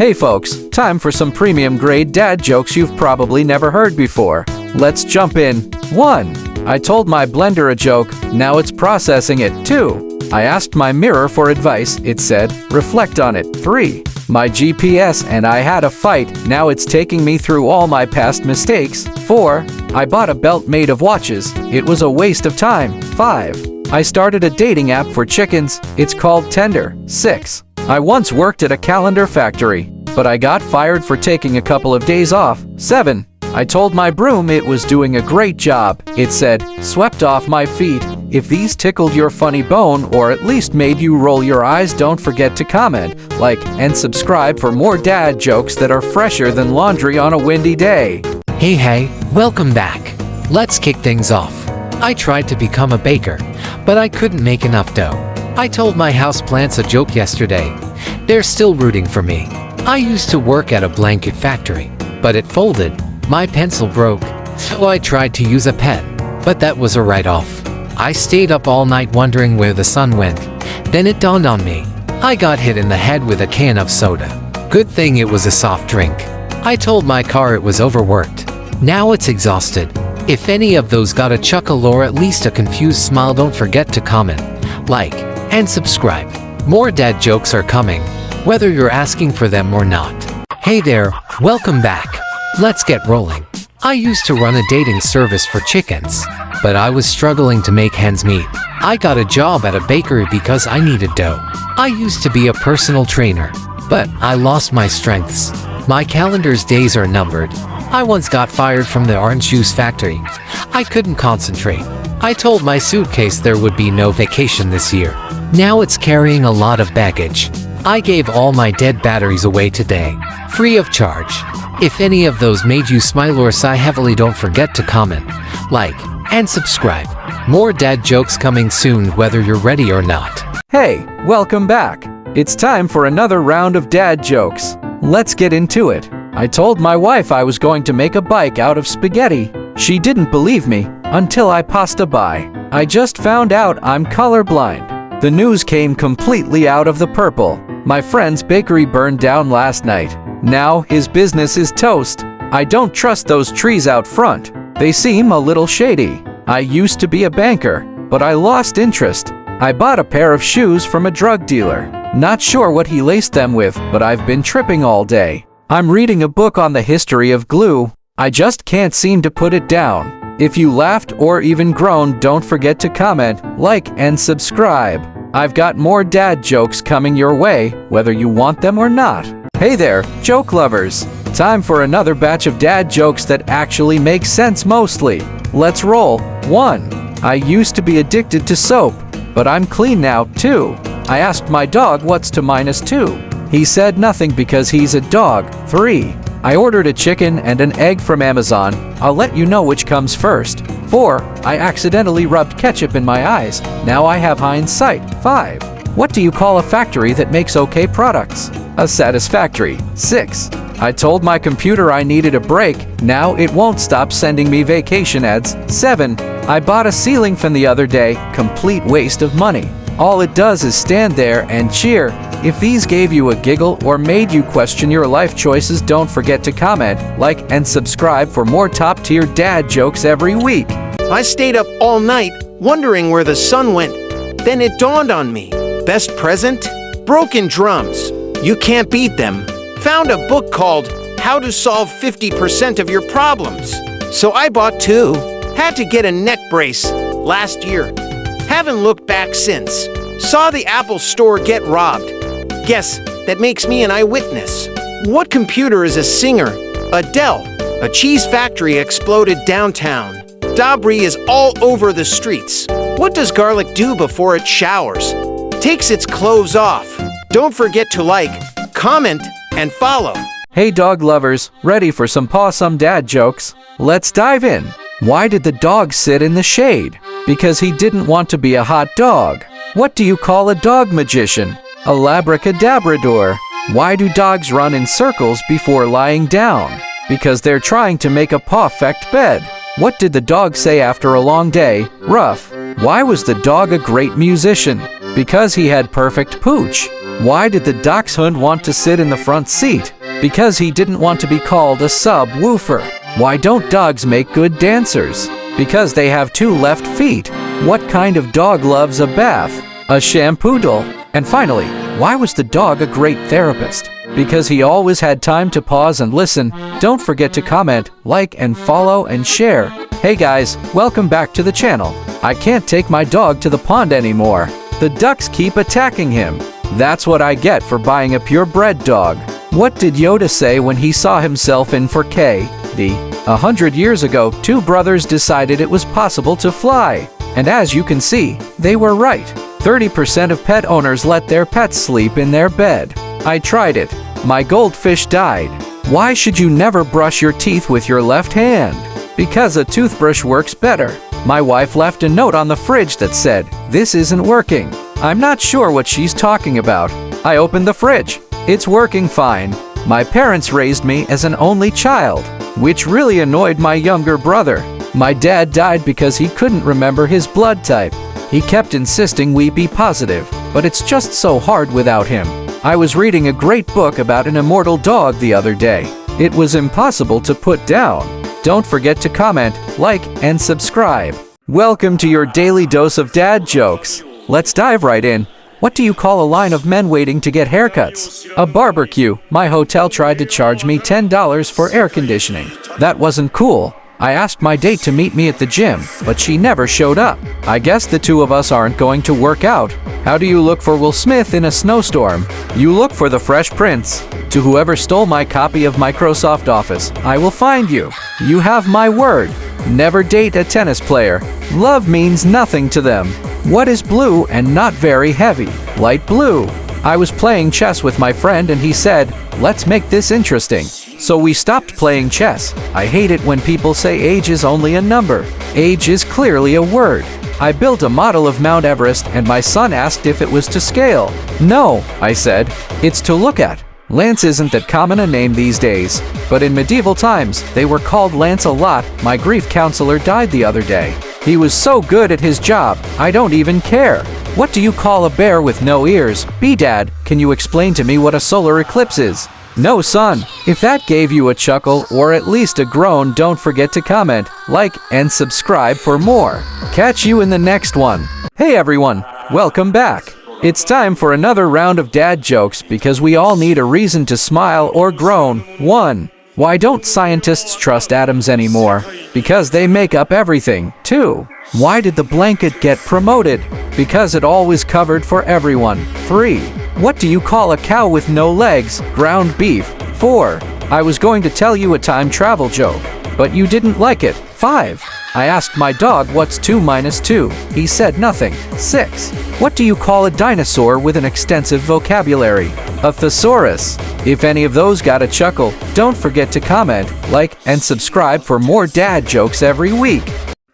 Hey folks, time for some premium grade dad jokes you've probably never heard before. Let's jump in. 1. I told my blender a joke, now it's processing it. 2. I asked my mirror for advice, it said, reflect on it. 3. My GPS and I had a fight, now it's taking me through all my past mistakes. 4. I bought a belt made of watches, it was a waste of time. 5. I started a dating app for chickens, it's called Tender. 6. I once worked at a calendar factory, but I got fired for taking a couple of days off. 7. I told my broom it was doing a great job. It said, swept off my feet. If these tickled your funny bone or at least made you roll your eyes, don't forget to comment, like, and subscribe for more dad jokes that are fresher than laundry on a windy day. Hey, welcome back. Let's kick things off. I tried to become a baker, but I couldn't make enough dough. I told my houseplants a joke yesterday. They're still rooting for me. I used to work at a blanket factory, but it folded. My pencil broke, so I tried to use a pen, but that was a write-off. I stayed up all night wondering where the sun went. Then it dawned on me. I got hit in the head with a can of soda. Good thing it was a soft drink. I told my car it was overworked. Now it's exhausted. If any of those got a chuckle or at least a confused smile, don't forget to comment, like, and subscribe. More dad jokes are coming, whether you're asking for them or not. Hey there, welcome back. Let's get rolling. I used to run a dating service for chickens, but I was struggling to make ends meet. I got a job at a bakery because I needed dough. I used to be a personal trainer, but I lost my strengths. My calendar's days are numbered. I once got fired from the orange juice factory. I couldn't concentrate. I told my suitcase there would be no vacation this year. Now it's carrying a lot of baggage. I gave all my dead batteries away today, free of charge. If any of those made you smile or sigh heavily, don't forget to comment, like, and subscribe. More dad jokes coming soon, whether you're ready or not. Hey, welcome back. It's time for another round of dad jokes. Let's get into it. I told my wife I was going to make a bike out of spaghetti. She didn't believe me until I pasta by. I just found out I'm colorblind. The news came completely out of the purple. My friend's bakery burned down last night. Now his business is toast. I don't trust those trees out front. They seem a little shady. I used to be a banker, but I lost interest. I bought a pair of shoes from a drug dealer. Not sure what he laced them with, but I've been tripping all day. I'm reading a book on the history of glue. I just can't seem to put it down. If you laughed or even groaned, don't forget to comment, like, and subscribe. I've got more dad jokes coming your way, whether you want them or not. Hey there, joke lovers. Time for another batch of dad jokes that actually make sense mostly. Let's roll. 1. I used to be addicted to soap, but I'm clean now. 2. I asked my dog what's to -2. He said nothing because he's a dog. 3. I ordered a chicken and an egg from Amazon. I'll let you know which comes first. 4. I accidentally rubbed ketchup in my eyes. Now I have hindsight. 5. What do you call a factory that makes okay products? A satisfactory. 6. I told my computer I needed a break. Now it won't stop sending me vacation ads. 7. I bought a ceiling fan the other day. Complete waste of money. All it does is stand there and cheer. If these gave you a giggle or made you question your life choices, don't forget to comment, like, and subscribe for more top-tier dad jokes every week. I stayed up all night wondering where the sun went. Then it dawned on me. Best present? Broken drums. You can't beat them. Found a book called How to Solve 50% of Your Problems. So I bought 2. Had to get a neck brace last year. Haven't looked back since. Saw the Apple store get robbed. Guess that makes me an eyewitness. What computer is a singer? Adele. A cheese factory exploded downtown. Debris is all over the streets. What does garlic do before it showers? Takes its clothes off. Don't forget to like, comment, and follow. Hey dog lovers, ready for some pawsome dad jokes? Let's dive in. Why did the dog sit in the shade? Because he didn't want to be a hot dog. What do you call a dog magician? A labracadabrador. Why do dogs run in circles before lying down? Because they're trying to make a perfect bed. What did the dog say after a long day? Rough. Why was the dog a great musician? Because he had perfect pooch. Why did the dachshund want to sit in the front seat? Because he didn't want to be called a subwoofer. Why don't dogs make good dancers? Because they have 2 left feet. What kind of dog loves a bath? A shampoodle. And finally, why was the dog a great therapist? Because he always had time to pause and listen. Don't forget to comment, like, and follow, and share. Hey guys, welcome back to the channel. I can't take my dog to the pond anymore. The ducks keep attacking him. That's what I get for buying a purebred dog. What did Yoda say when he saw himself in 4K? 100 years ago, 2 brothers decided it was possible to fly. And as you can see, they were right. 30% of pet owners let their pets sleep in their bed. I tried it. My goldfish died. Why should you never brush your teeth with your left hand? Because a toothbrush works better. My wife left a note on the fridge that said, "This isn't working." I'm not sure what she's talking about. I opened the fridge. It's working fine. My parents raised me as an only child, which really annoyed my younger brother. My dad died because he couldn't remember his blood type. He kept insisting we be positive, but it's just so hard without him. I was reading a great book about an immortal dog the other day. It was impossible to put down. Don't forget to comment, like, and subscribe. Welcome to your daily dose of dad jokes. Let's dive right in. What do you call a line of men waiting to get haircuts? A barbecue. My hotel tried to charge me $10 for air conditioning. That wasn't cool. I asked my date to meet me at the gym, but she never showed up. I guess the 2 of us aren't going to work out. How do you look for Will Smith in a snowstorm? You look for the Fresh Prince. To whoever stole my copy of Microsoft Office, I will find you. You have my word. Never date a tennis player. Love means nothing to them. What is blue and not very heavy? Light blue. I was playing chess with my friend and he said, "Let's make this interesting." So we stopped playing chess. I hate it when people say age is only a number. Age is clearly a word. I built a model of Mount Everest and my son asked if it was to scale. No, I said, it's to look at. Lance isn't that common a name these days, but in medieval times, they were called Lance-a-Lot. My grief counselor died the other day. He was so good at his job, I don't even care. What do you call a bear with no ears? Dad, can you explain to me what a solar eclipse is? No, son. If that gave you a chuckle or at least a groan, don't forget to comment, like, and subscribe for more. Catch you in the next one. Hey everyone, welcome back. It's time for another round of dad jokes because we all need a reason to smile or groan. 1. Why don't scientists trust atoms anymore? Because they make up everything. 2. Why did the blanket get promoted? Because it always covered for everyone. 3. What do you call a cow with no legs? Ground beef. 4. I was going to tell you a time travel joke, but you didn't like it. 5. I asked my dog what's 2 minus 2. He said nothing. 6. What do you call a dinosaur with an extensive vocabulary? A thesaurus. If any of those got a chuckle, don't forget to comment, like, and subscribe for more dad jokes every week.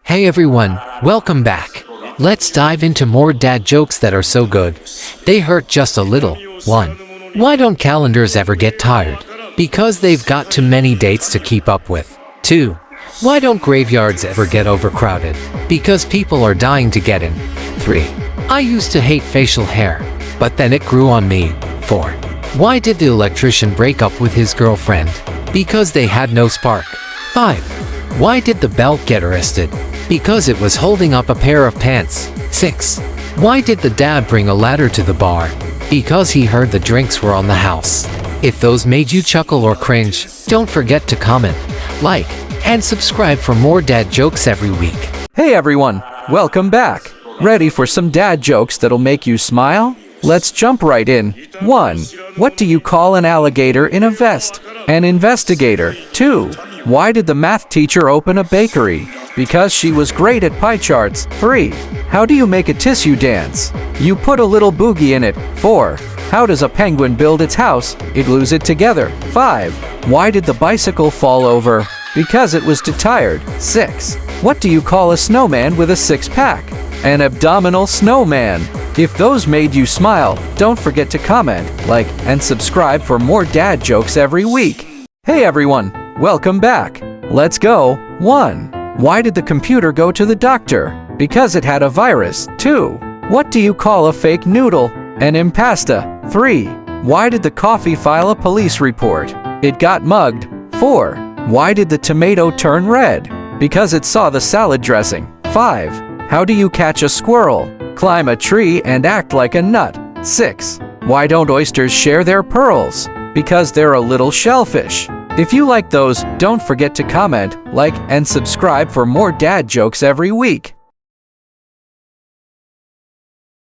Hey everyone, welcome back. Let's dive into more dad jokes that are so good. They hurt just a little. 1. Why don't calendars ever get tired? Because they've got too many dates to keep up with. 2. Why don't graveyards ever get overcrowded? Because people are dying to get in. 3. I used to hate facial hair, but then it grew on me. 4. Why did the electrician break up with his girlfriend? Because they had no spark. 5. Why did the belt get arrested? Because it was holding up a pair of pants. 6. Why did the dad bring a ladder to the bar? Because he heard the drinks were on the house. If those made you chuckle or cringe, don't forget to comment, like, and subscribe for more dad jokes every week. Hey everyone, welcome back. Ready for some dad jokes that'll make you smile? Let's jump right in. 1. What do you call an alligator in a vest? An investigator. 2. Why did the math teacher open a bakery? Because she was great at pie charts. 3. How do you make a tissue dance? You put a little boogie in it. 4. How does a penguin build its house? It glues it together. 5. Why did the bicycle fall over? Because it was too tired. 6. What do you call a snowman with a six-pack? An abdominal snowman. If those made you smile, don't forget to comment, like, and subscribe for more dad jokes every week. Hey everyone, welcome back. Let's go. 1. Why did the computer go to the doctor? Because it had a virus. 2. What do you call a fake noodle? An impasta. 3. Why did the coffee file a police report? It got mugged. 4. Why did the tomato turn red? Because it saw the salad dressing. 5. How do you catch a squirrel? Climb a tree and act like a nut. 6. Why don't oysters share their pearls? Because they're a little shellfish. If you like those, don't forget to comment, like, and subscribe for more dad jokes every week.